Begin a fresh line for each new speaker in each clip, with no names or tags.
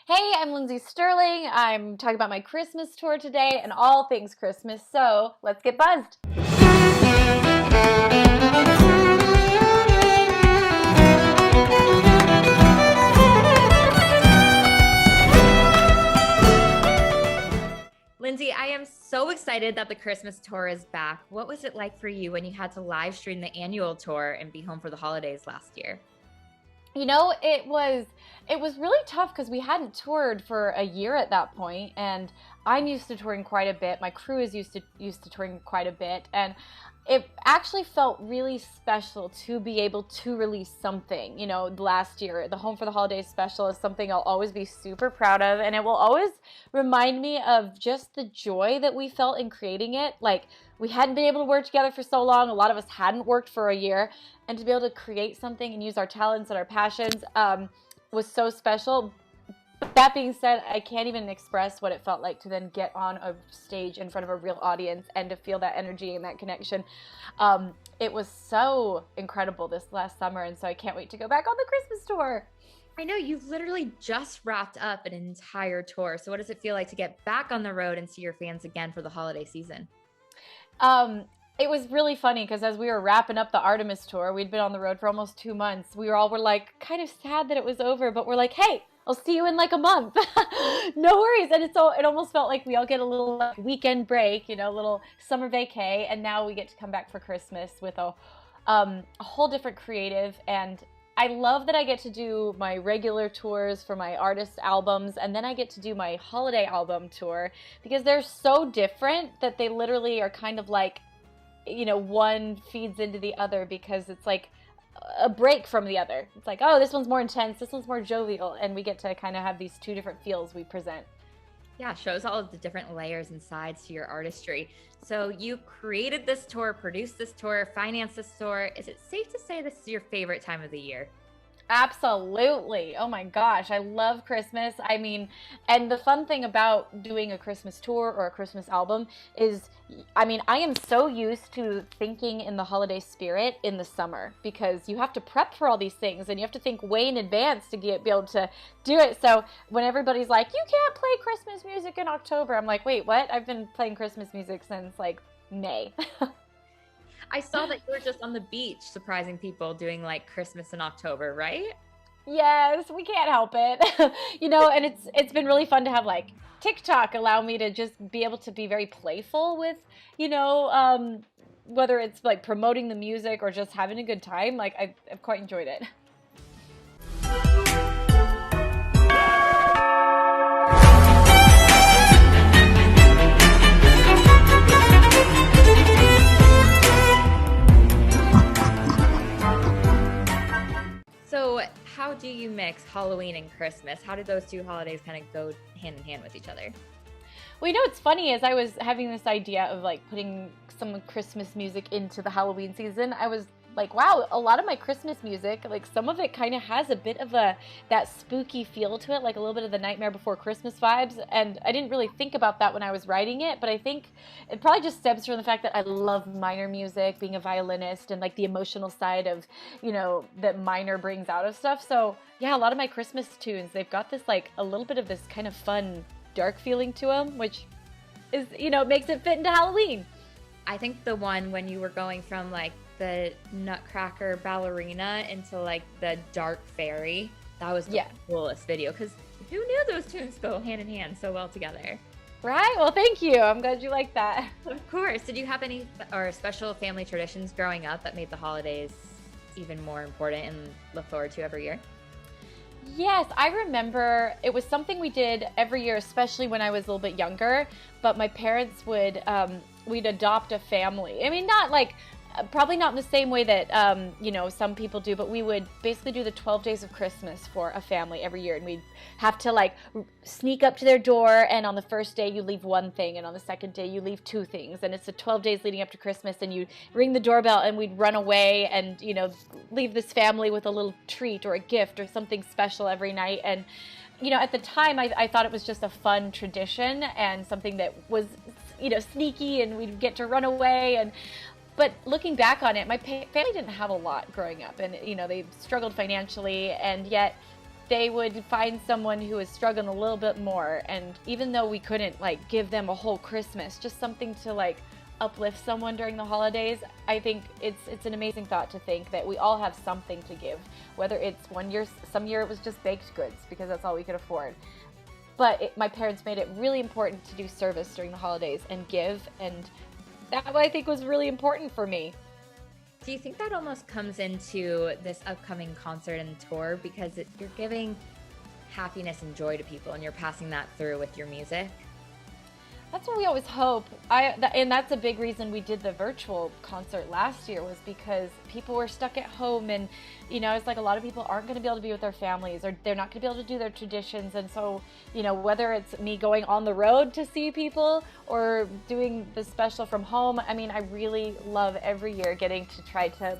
Hey, I'm Lindsey Stirling. I'm talking about my Christmas tour today and all things Christmas, so let's get buzzed.
Lindsey, I am so excited that the Christmas tour is back. What was it like for you when you had to live stream the annual tour and be home for the holidays last year?
It was really tough because we hadn't toured for a year at that point, and I'm used to touring quite a bit. My crew is used to touring quite a bit, and it actually felt really special to be able to release something. Last year, the Home for the Holidays special is something I'll always be super proud of, and it will always remind me of just the joy that we felt in creating it. Like, we hadn't been able to work together for so long. A lot of us hadn't worked for a year, and to be able to create something and use our talents and our passions was so special. But that being said, I can't even express what it felt like to then get on a stage in front of a real audience and to feel that energy and that connection. It was so incredible this last summer, and so I can't wait to go back on the Christmas tour.
I know you've literally just wrapped up an entire tour. So what does it feel like to get back on the road and see your fans again for the holiday season?
It was really funny because as we were wrapping up the Artemis tour, we'd been on the road for almost 2 months. We were like kind of sad that it was over, but we're like, hey, I'll see you in like a month. No worries. And it almost felt like we all get a little weekend break, a little summer vacay, and now we get to come back for Christmas with a whole different creative. And I love that I get to do my regular tours for my artist albums, and then I get to do my holiday album tour because they're so different that they literally are kind of like, one feeds into the other because it's like a break from the other. It's like, oh, this one's more intense, this one's more jovial, and we get to kind of have these two different feels we present.
Yeah, shows all of the different layers and sides to your artistry. So you created this tour, produced this tour, financed this tour. Is it safe to say this is your favorite time of the year?
Absolutely. Oh my gosh, I love Christmas. I mean, and the fun thing about doing a Christmas tour or a Christmas album is, I am so used to thinking in the holiday spirit in the summer because you have to prep for all these things and you have to think way in advance to be able to do it. So when everybody's like, you can't play Christmas music in October, I'm like, wait, what? I've been playing Christmas music since like May.
I saw that you were just on the beach surprising people doing like Christmas in October, right?
Yes, we can't help it. And it's been really fun to have like TikTok allow me to just be able to be very playful with, whether it's like promoting the music or just having a good time. Like I've quite enjoyed it.
So how do you mix Halloween and Christmas? How did those two holidays kind of go hand in hand with each other?
Well, what's funny is I was having this idea of like putting some Christmas music into the Halloween season. I was like, wow, a lot of my Christmas music, like some of it kind of has a bit of that spooky feel to it, like a little bit of the Nightmare Before Christmas vibes. And I didn't really think about that when I was writing it, but I think it probably just stems from the fact that I love minor music, being a violinist, and like the emotional side of, that minor brings out of stuff. So yeah, a lot of my Christmas tunes, they've got this like a little bit of this kind of fun, dark feeling to them, which is, makes it fit into Halloween.
I think the one when you were going from like the Nutcracker ballerina into like the dark fairy, that was the coolest video because who knew those tunes go hand in hand so well together?
Right? Well, thank you. I'm glad you like that.
Of course. Did you have any or special family traditions growing up that made the holidays even more important and look forward to every year?
Yes, I remember it was something we did every year, especially when I was a little bit younger, but my parents would, we'd adopt a family. I mean, not like, probably not in the same way that, some people do, but we would basically do the 12 days of Christmas for a family every year. And we'd have to like sneak up to their door. And on the first day you leave one thing. And on the second day you leave two things. And it's the 12 days leading up to Christmas. And you ring the doorbell and we'd run away and, leave this family with a little treat or a gift or something special every night. And, at the time I thought it was just a fun tradition and something that was, sneaky and we'd get to run away. But looking back on it, my family didn't have a lot growing up, and they struggled financially, and yet they would find someone who was struggling a little bit more, and even though we couldn't like give them a whole Christmas, just something to like uplift someone during the holidays. I think it's an amazing thought to think that we all have something to give, whether it's some year it was just baked goods because that's all we could afford. But my parents made it really important to do service during the holidays and give, and that I think was really important for me.
Do you think that almost comes into this upcoming concert and tour because you're giving happiness and joy to people and you're passing that through with your music?
That's what we always hope. And that's a big reason we did the virtual concert last year, was because people were stuck at home, and it's like a lot of people aren't going to be able to be with their families, or they're not going to be able to do their traditions. And so whether it's me going on the road to see people or doing the special from home, I mean, I really love every year getting to try to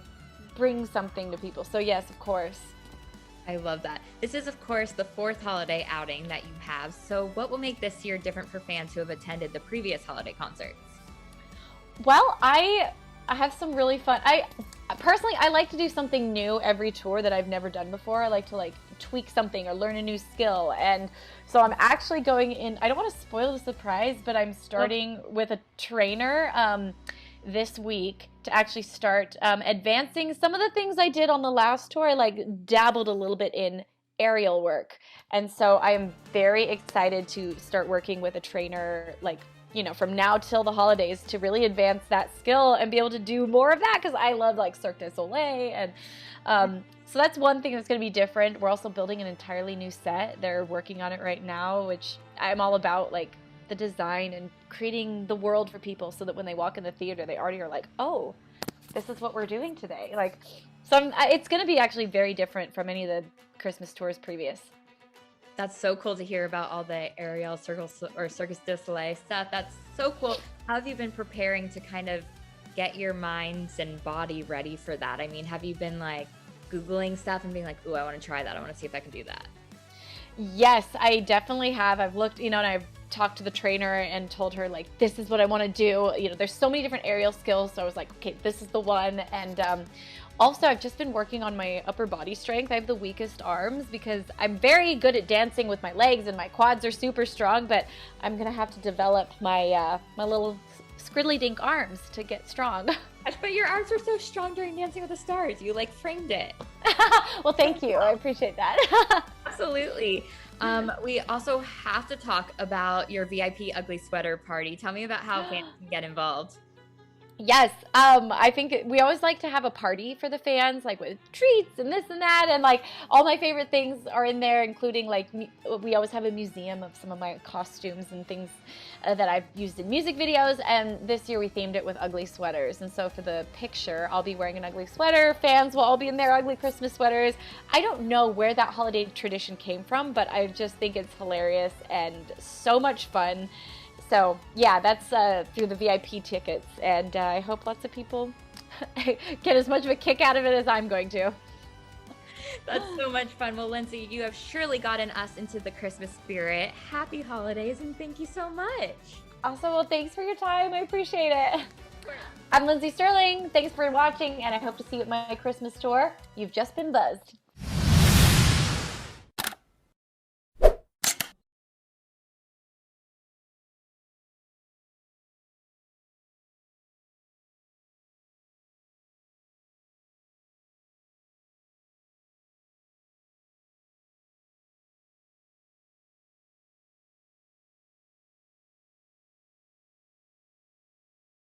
bring something to people. So yes, of course.
I love that. This is, of course, the 4th holiday outing that you have. So what will make this year different for fans who have attended the previous holiday concerts?
Well, I have some really fun. Personally, I like to do something new every tour that I've never done before. I like to like tweak something or learn a new skill. And so I'm actually going in, I don't want to spoil the surprise, but I'm starting with a trainer this week to actually start advancing some of the things I did on the last tour. I like dabbled a little bit in aerial work, and so I'm very excited to start working with a trainer like from now till the holidays to really advance that skill and be able to do more of that, because I love like Cirque du Soleil. And so that's one thing that's going to be different. We're also building an entirely new set. They're working on it right now, which I'm all about, like the design and creating the world for people so that when they walk in the theater, they already are like, oh, this is what we're doing today. Like, so it's going to be actually very different from any of the Christmas tours previous.
That's so cool to hear about all the aerial Cirque du Soleil stuff. That's so cool. How have you been preparing to kind of get your minds and body ready for that? I mean, have you been like Googling stuff and being like, ooh, I want to try that. I want to see if I can do that.
Yes, I definitely have. I've looked, and I've talked to the trainer and told her like, this is what I want to do. There's so many different aerial skills. So I was like, okay, this is the one. And also I've just been working on my upper body strength. I have the weakest arms because I'm very good at dancing with my legs and my quads are super strong, but I'm going to have to develop my my little scriddly dink arms to get strong.
But your arms were so strong during Dancing with the Stars. You like framed it.
Well, thank you. I appreciate that.
Absolutely. We also have to talk about your VIP ugly sweater party. Tell me about how fans can get involved.
Yes, I think we always like to have a party for the fans, like with treats and this and that, and like all my favorite things are in there, including like we always have a museum of some of my costumes and things that I've used in music videos, and this year we themed it with ugly sweaters. And so for the picture, I'll be wearing an ugly sweater. Fans will all be in their ugly Christmas sweaters. I don't know where that holiday tradition came from, but I just think it's hilarious and so much fun. So yeah, that's through the VIP tickets, and I hope lots of people get as much of a kick out of it as I'm going to.
That's so much fun. Well, Lindsey, you have surely gotten us into the Christmas spirit. Happy holidays, and thank you so much.
Awesome. Well, thanks for your time. I appreciate it. I'm Lindsey Stirling. Thanks for watching, and I hope to see you at my Christmas tour. You've just been buzzed.